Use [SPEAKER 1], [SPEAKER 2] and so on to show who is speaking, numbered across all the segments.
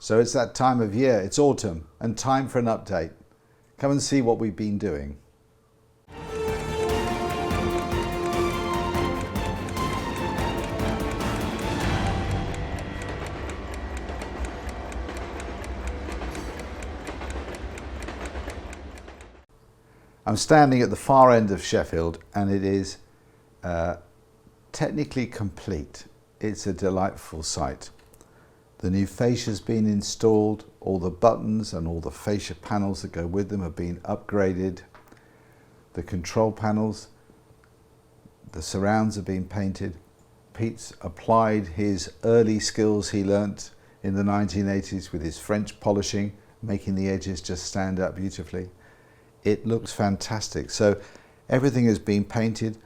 [SPEAKER 1] So it's that time of year, it's autumn, and time for an update. Come and see what we've been doing. I'm standing at the far end of Sheffield, and it is technically complete. It's a delightful sight. The new fascia's been installed, all the buttons and all the fascia panels that go with them have been upgraded. The control panels, the surrounds have been painted. Pete's applied his early skills he learnt in the 1980s with his French polishing, making the edges just stand out beautifully. It looks fantastic. So everything has been painted.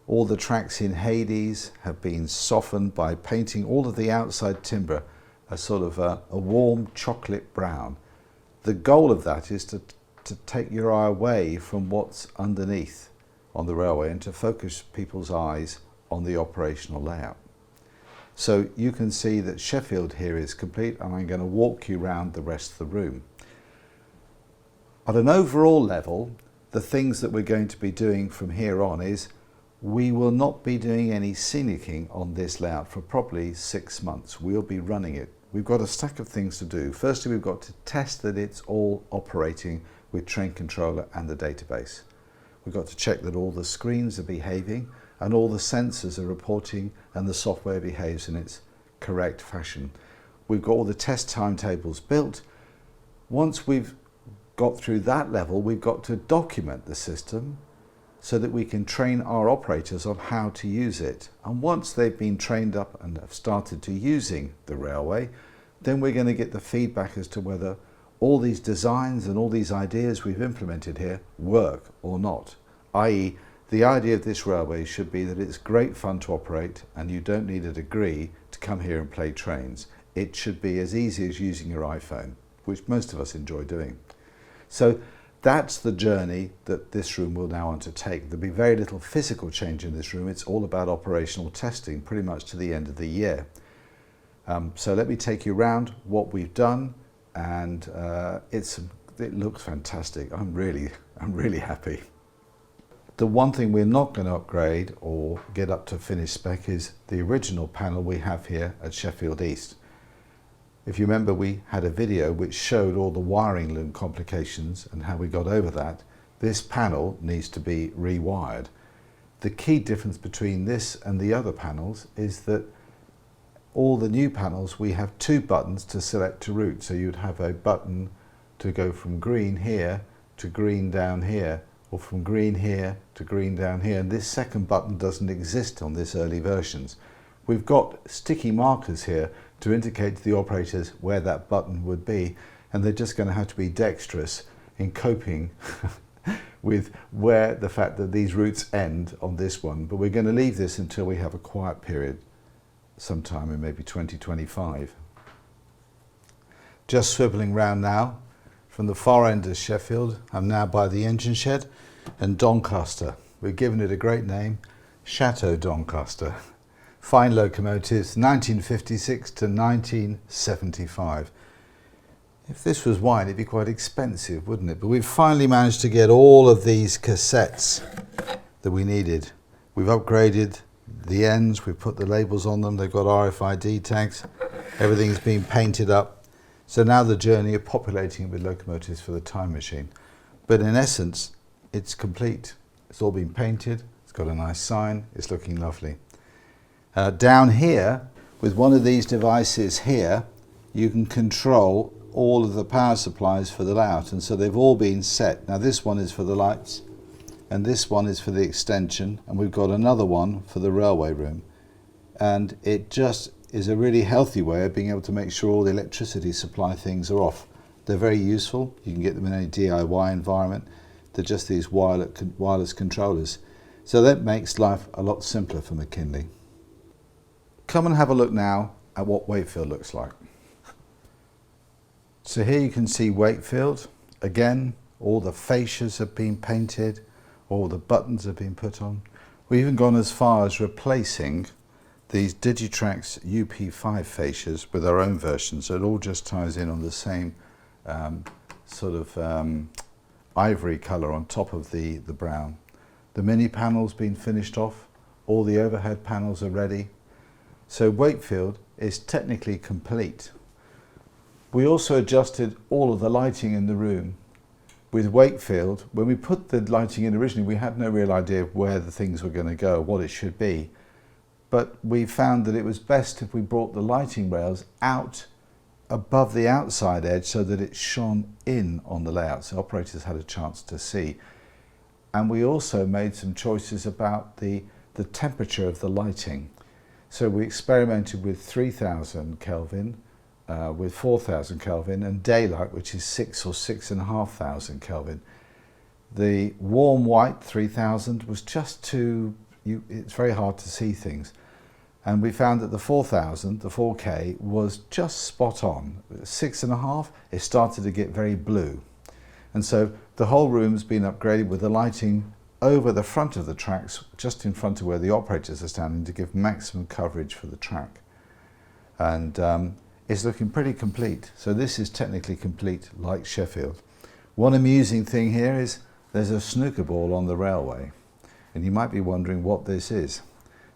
[SPEAKER 1] All the tracks in Hades have been softened by painting all of the outside timber a sort of a warm chocolate brown. The goal of that is to take your eye away from what's underneath on the railway and to focus people's eyes on the operational layout. So you can see that Sheffield here is complete, and I'm going to walk you around the rest of the room. At an overall level, the things that we're going to be doing from here on is we will not be doing any scenicking on this layout for probably 6 months. We'll be running it. We've got a stack of things to do. Firstly, we've got to test that it's all operating with train controller and the database. We've got to check that all the screens are behaving and all the sensors are reporting and the software behaves in its correct fashion. We've got all the test timetables built. Once we've got through that level, we've got to document the system so that we can train our operators on how to use it. And once they've been trained up and have started to using the railway, then we're going to get the feedback as to whether all these designs and all these ideas we've implemented here work or not. i.e., the idea of this railway should be that it's great fun to operate and you don't need a degree to come here and play trains. It should be as easy as using your iPhone, which most of us enjoy doing. So that's the journey that this room will now undertake. There'll be very little physical change in this room. It's all about operational testing pretty much to the end of the year. So let me take you around what we've done, and it looks fantastic. I'm really happy. The one thing we're not going to upgrade or get up to finished spec is the original panel we have here at Sheffield East. If you remember, we had a video which showed all the wiring loom complications and how we got over that. This panel needs to be rewired. The key difference between this and the other panels is that all the new panels, we have 2 buttons to select a route. So you'd have a button to go from green here to green down here, or from green here to green down here. And this second button doesn't exist on this early versions. We've got sticky markers here to indicate to the operators where that button would be, and they're just going to have to be dexterous in coping with where the fact that these routes end on this one. But we're going to leave this until we have a quiet period sometime in maybe 2025. Just swivelling round now from the far end of Sheffield. I'm now by the engine shed and Doncaster. We've given it a great name, Chateau Doncaster. Fine locomotives, 1956 to 1975. If this was wine, it'd be quite expensive, wouldn't it? But we've finally managed to get all of these cassettes that we needed. We've upgraded the ends, we've put the labels on them, they've got RFID tags, everything's been painted up. So now the journey of populating it with locomotives for the time machine. But in essence, it's complete. It's all been painted, it's got a nice sign, it's looking lovely. Down here, with one of these devices here, you can control all of the power supplies for the layout, and so they've all been set. Now this one is for the lights, and this one is for the extension, and we've got another one for the railway room. And it just is a really healthy way of being able to make sure all the electricity supply things are off. They're very useful. You can get them in any DIY environment. They're just these wireless controllers. So that makes life a lot simpler for McKinley. Come and have a look now at what Wakefield looks like. So here you can see Wakefield. Again, all the fascias have been painted, all the buttons have been put on. We've even gone as far as replacing these Digitrax UP5 fascias with our own version, so it all just ties in on the same sort of ivory colour on top of the brown. The mini panel's been finished off, all the overhead panels are ready, so Wakefield is technically complete. We also adjusted all of the lighting in the room. With Wakefield, when we put the lighting in originally, we had no real idea of where the things were going to go, what it should be. But we found that it was best if we brought the lighting rails out above the outside edge so that it shone in on the layout, so operators had a chance to see. And we also made some choices about the temperature of the lighting. So we experimented with 3000 Kelvin, with 4000 Kelvin, and daylight, which is 6 or 6,500 Kelvin. The warm white 3000 was just too, it's very hard to see things. And we found that the 4000, the 4K, was just spot on. 6.5, it started to get very blue. And so the whole room's been upgraded with the lighting over the front of the tracks, just in front of where the operators are standing, to give maximum coverage for the track. And it's looking pretty complete. So this is technically complete, like Sheffield. One amusing thing here is there's a snooker ball on the railway. And you might be wondering what this is.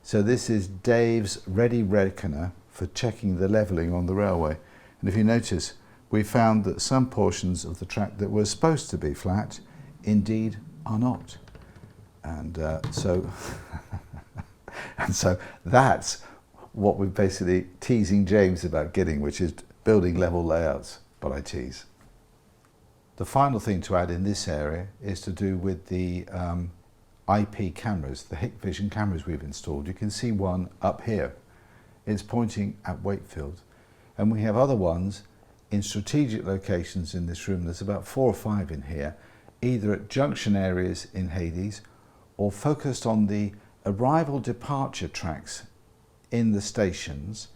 [SPEAKER 1] So this is Dave's ready reckoner for checking the levelling on the railway. And if you notice, we found that some portions of the track that were supposed to be flat, indeed are not. And so that's what we're basically teasing James about getting, which is building level layouts, but I tease. The final thing to add in this area is to do with the IP cameras, the Hikvision cameras we've installed. You can see one up here. It's pointing at Wakefield. And we have other ones in strategic locations in this room. There's about 4 or 5 in here, either at junction areas in Hades or focused on the arrival departure tracks in the stations,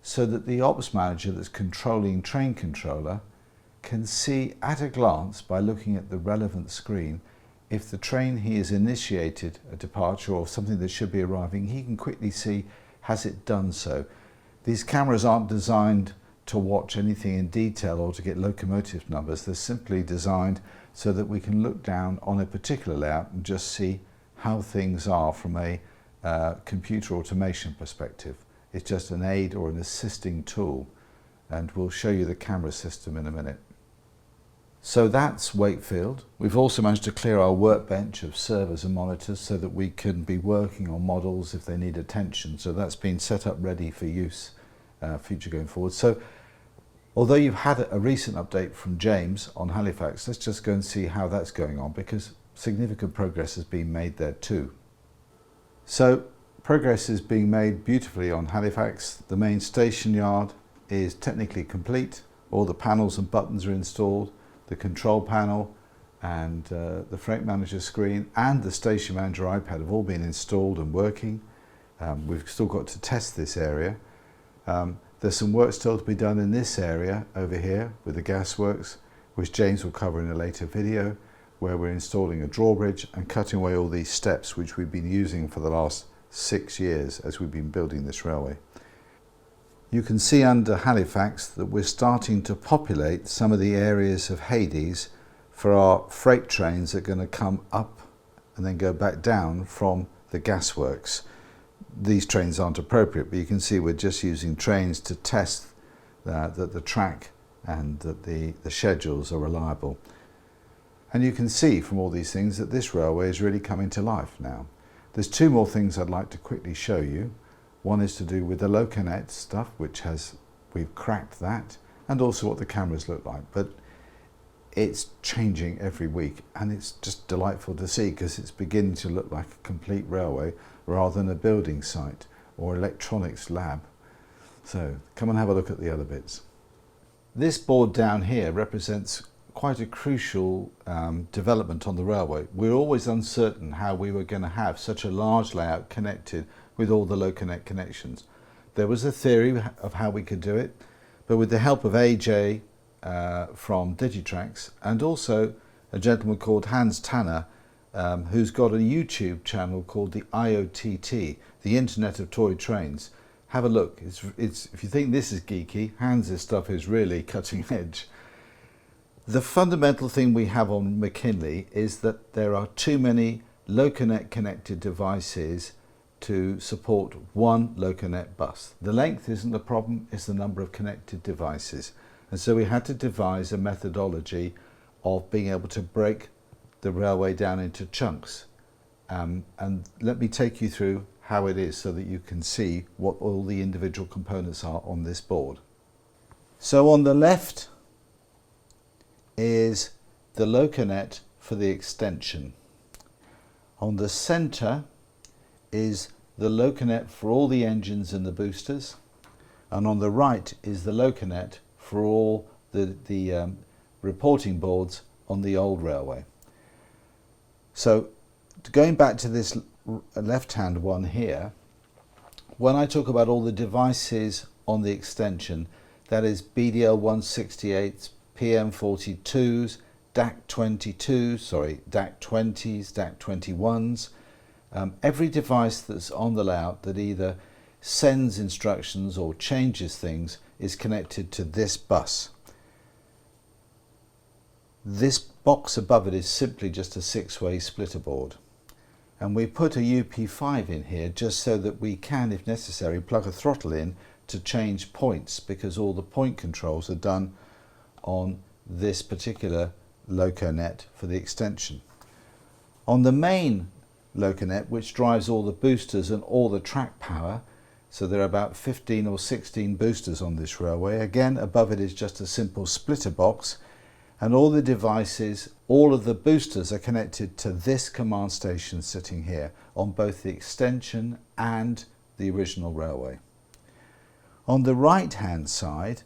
[SPEAKER 1] so that the ops manager that's controlling train controller can see at a glance, by looking at the relevant screen, if the train he has initiated a departure or something that should be arriving, he can quickly see, has it done so? These cameras aren't designed to watch anything in detail or to get locomotive numbers. They're simply designed so that we can look down on a particular layout and just see how things are from a computer automation perspective. It's just an aid or an assisting tool, and we'll show you the camera system in a minute. So that's Wakefield. We've also managed to clear our workbench of servers and monitors so that we can be working on models if they need attention. So that's been set up ready for use future going forward. So although you've had a recent update from James on Halifax, let's just go and see how that's going on, because significant progress has been made there too. So progress is being made beautifully on Halifax. The main station yard is technically complete. All the panels and buttons are installed. The control panel and the freight manager screen and the station manager iPad have all been installed and working. We've still got to test this area. There's some work still to be done in this area over here with the gasworks, which James will cover in a later video, where we're installing a drawbridge and cutting away all these steps which we've been using for the last 6 years as we've been building this railway. You can see under Halifax that we're starting to populate some of the areas of Hades for our freight trains that are going to come up and then go back down from the gasworks. These trains aren't appropriate, but you can see we're just using trains to test that the track and that the schedules are reliable. And you can see from all these things that this railway is really coming to life now. There's 2 more things I'd like to quickly show you. One is to do with the Loconet stuff, we've cracked that, and also what the cameras look like. But it's changing every week, and it's just delightful to see, because it's beginning to look like a complete railway rather than a building site or electronics lab. So come and have a look at the other bits. This board down here represents quite a crucial development on the railway. We're always uncertain how we were going to have such a large layout connected with all the Loconet connections. There was a theory of how we could do it, but with the help of AJ from Digitrax and also a gentleman called Hans Tanner, who's got a YouTube channel called the IOTT, the Internet of Toy Trains. Have a look. It's if you think this is geeky, Hans' stuff is really cutting edge. The fundamental thing we have on McKinley is that there are too many Loconet connected devices to support one Loconet bus. The length isn't the problem, it's the number of connected devices. And so we had to devise a methodology of being able to break the railway down into chunks. And let me take you through how it is so that you can see what all the individual components are on this board. So on the left is the Loconet for the extension. On the centre is the Loconet for all the engines and the boosters, and on the right is the Loconet for all the reporting boards on the old railway. So going back to this left-hand one here, when I talk about all the devices on the extension, that is BDL 168s, PM42s, DAC20s, DAC21s, every device that's on the layout that either sends instructions or changes things is connected to this bus. This box above it is simply just a 6-way splitter board. And we put a UP5 in here just so that we can, if necessary, plug a throttle in to change points, because all the point controls are done on this particular Loconet for the extension. On the main Loconet, which drives all the boosters and all the track power, so there are about 15 or 16 boosters on this railway. Again, above it is just a simple splitter box, and all the devices, all of the boosters are connected to this command station sitting here on both the extension and the original railway. On the right hand side,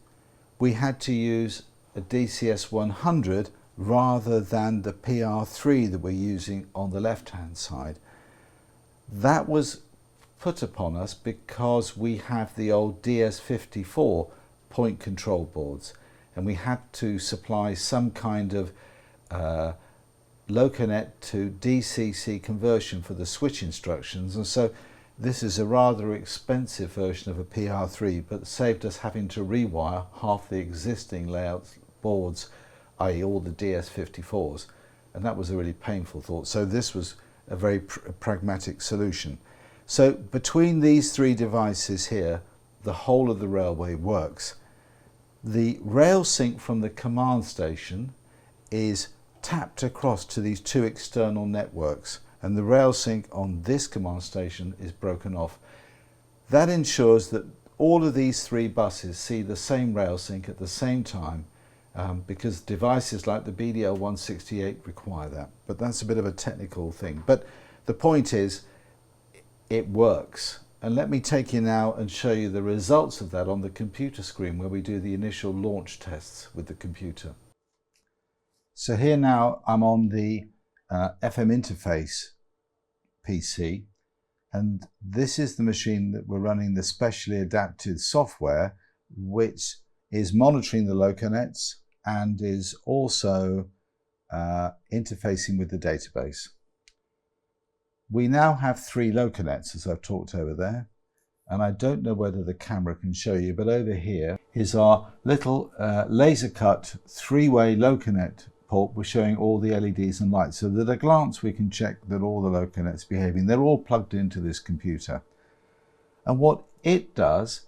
[SPEAKER 1] we had to use a DCS 100 rather than the PR3 that we're using on the left hand side. That was put upon us because we have the old DS54 point control boards, and we had to supply some kind of Loconet to DCC conversion for the switch instructions, and so this is a rather expensive version of a PR3, but saved us having to rewire half the existing layout boards, i.e. all the DS54s, and that was a really painful thought. So this was a very pragmatic solution. So between these three devices here, the whole of the railway works. The rail sync from the command station is tapped across to these two external networks, and the rail sync on this command station is broken off. That ensures that all of these three buses see the same rail sync at the same time, because devices like the BDL 168 require that. But that's a bit of a technical thing. But the point is, it works. And let me take you now and show you the results of that on the computer screen where we do the initial launch tests with the computer. So here now I'm on the FM interface PC, and this is the machine that we're running the specially adapted software, which is monitoring the Loconets and is also interfacing with the database. We now have 3 Loconets, as I've talked over there, and I don't know whether the camera can show you, but over here is our little laser cut 3-way Loconet port. We're showing all the LEDs and lights, so that at a glance we can check that all the Loconets are behaving. They're all plugged into this computer. And what it does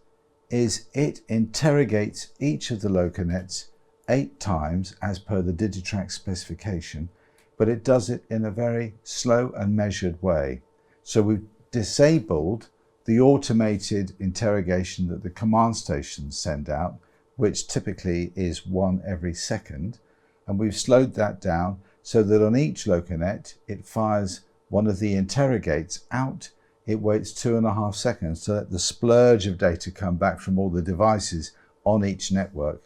[SPEAKER 1] is it interrogates each of the Loconets 8 times as per the Digitrax specification, but it does it in a very slow and measured way. So we've disabled the automated interrogation that the command stations send out, which typically is 1 every second, and we've slowed that down so that on each Loconet it fires one of the interrogates out. It waits 2.5 seconds to let the splurge of data come back from all the devices on each network.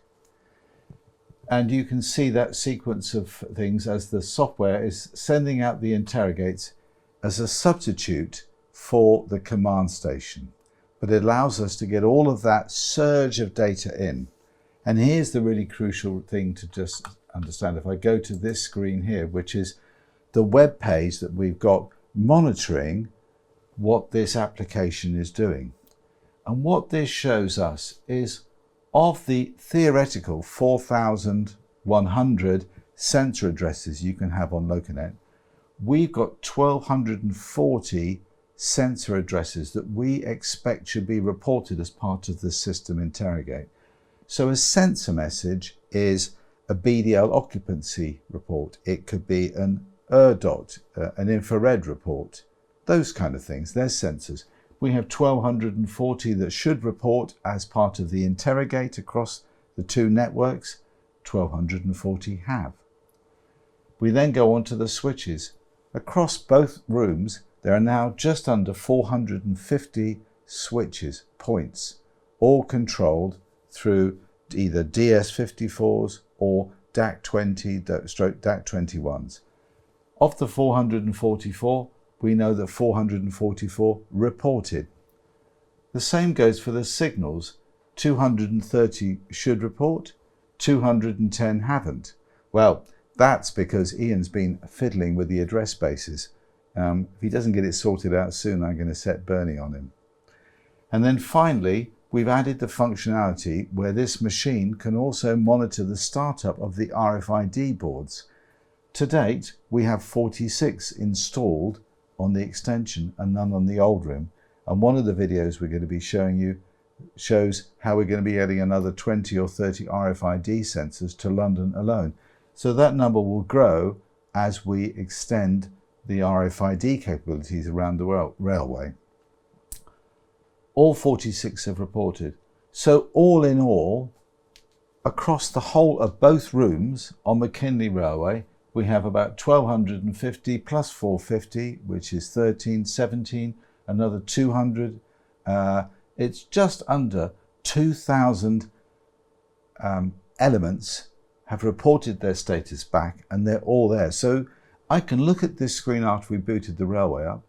[SPEAKER 1] And you can see that sequence of things as the software is sending out the interrogates as a substitute for the command station. But it allows us to get all of that surge of data in. And here's the really crucial thing to just understand. If I go to this screen here, which is the web page that we've got monitoring what this application is doing. And what this shows us is, of the theoretical 4,100 sensor addresses you can have on Loconet, we've got 1,240 sensor addresses that we expect should be reported as part of the system interrogate. So a sensor message is a BDL occupancy report. It could be an ERDOT, an infrared report, those kind of things. They're sensors. We have 1,240 that should report as part of the interrogate across the two networks. 1,240 have. We then go on to the switches. Across both rooms, there are now just under 450 switches, points, all controlled through either DS54s or DAC20/DAC21s. Of the 444, we know that 444 reported. The same goes for the signals. 230 should report, 210 haven't. Well, that's because Ian's been fiddling with the address spaces. If he doesn't get it sorted out soon, I'm going to set Bernie on him. And then finally, we've added the functionality where this machine can also monitor the startup of the RFID boards. To date, we have 46 installed on the extension and none on the old room. And one of the videos we're going to be showing you shows how we're going to be adding another 20 or 30 RFID sensors to London alone. So that number will grow as we extend the RFID capabilities around the railway. All 46 have reported. So all in all, across the whole of both rooms on McKinley Railway, we have about 1,250 plus 450, which is 13, 17, another 200. It's just under 2,000 elements have reported their status back, and they're all there. So I can look at this screen after we booted the railway up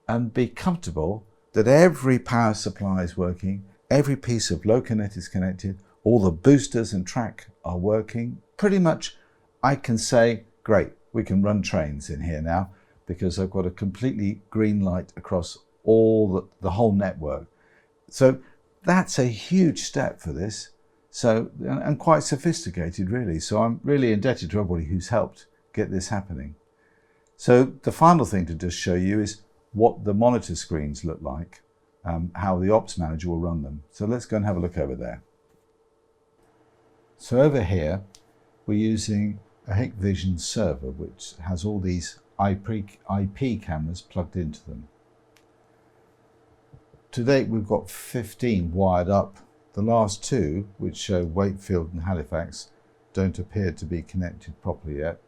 [SPEAKER 1] and be comfortable that every power supply is working, every piece of Loconet is connected, all the boosters and track are working. Pretty much I can say, great, we can run trains in here now because I've got a completely green light across all the whole network. So that's a huge step for this. So, and quite sophisticated really. So I'm really indebted to everybody who's helped get this happening. So the final thing to just show you is what the monitor screens look like, how the ops manager will run them. So let's go and have a look over there. So over here, we're using a Hikvision server, which has all these IP cameras plugged into them. To date, we've got 15 wired up. The last two, which show Wakefield and Halifax, don't appear to be connected properly yet,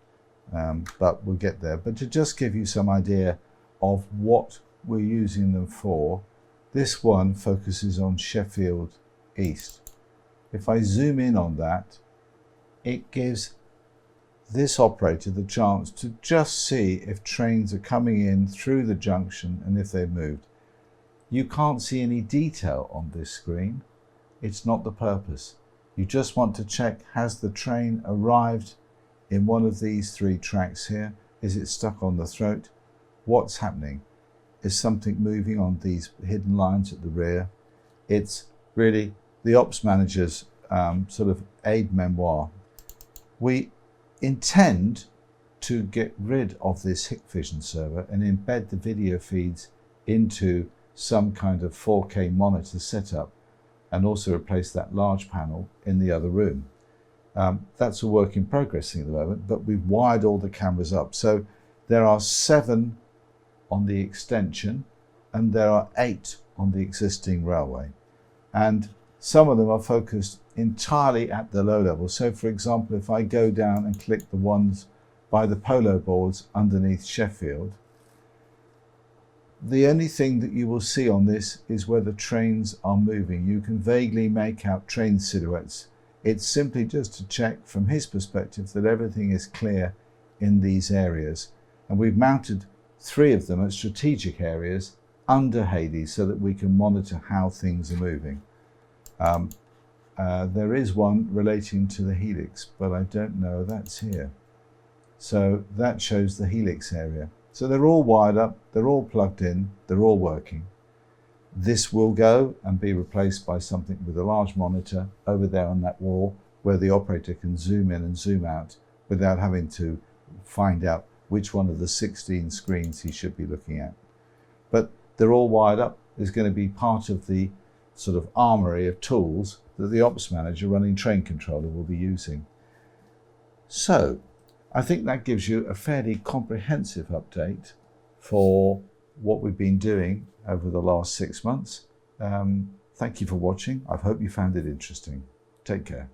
[SPEAKER 1] but we'll get there. But to just give you some idea of what we're using them for, this one focuses on Sheffield East. If I zoom in on that, it gives this operator the chance to just see if trains are coming in through the junction and if they've moved. You can't see any detail on this screen. It's not the purpose. You just want to check, has the train arrived in one of these three tracks here? Is it stuck on the throat? What's happening? Is something moving on these hidden lines at the rear? It's really the ops manager's sort of aid memoir. We intend to get rid of this Hikvision server and embed the video feeds into some kind of 4K monitor setup, and also replace that large panel in the other room. That's a work in progress thing at the moment, but we've wired all the cameras up. So there are 7 on the extension and there are 8 on the existing railway. And some of them are focused entirely at the low level. So for example, if I go down and click the ones by the polo boards underneath Sheffield, the only thing that you will see on this is where the trains are moving. You can vaguely make out train silhouettes. It's simply just to check from his perspective that everything is clear in these areas. And we've mounted 3 of them at strategic areas under Hades so that we can monitor how things are moving. There is one relating to the helix, but I don't know, that's here. So that shows the helix area. So they're all wired up, they're all plugged in, they're all working. This will go and be replaced by something with a large monitor over there on that wall where the operator can zoom in and zoom out without having to find out which one of the 16 screens he should be looking at. But they're all wired up. There's going to be part of the sort of armory of tools that the ops manager running Train Controller will be using. So I think that gives you a fairly comprehensive update for what we've been doing over the last 6 months. Thank you for watching. I hope you found it interesting. Take care.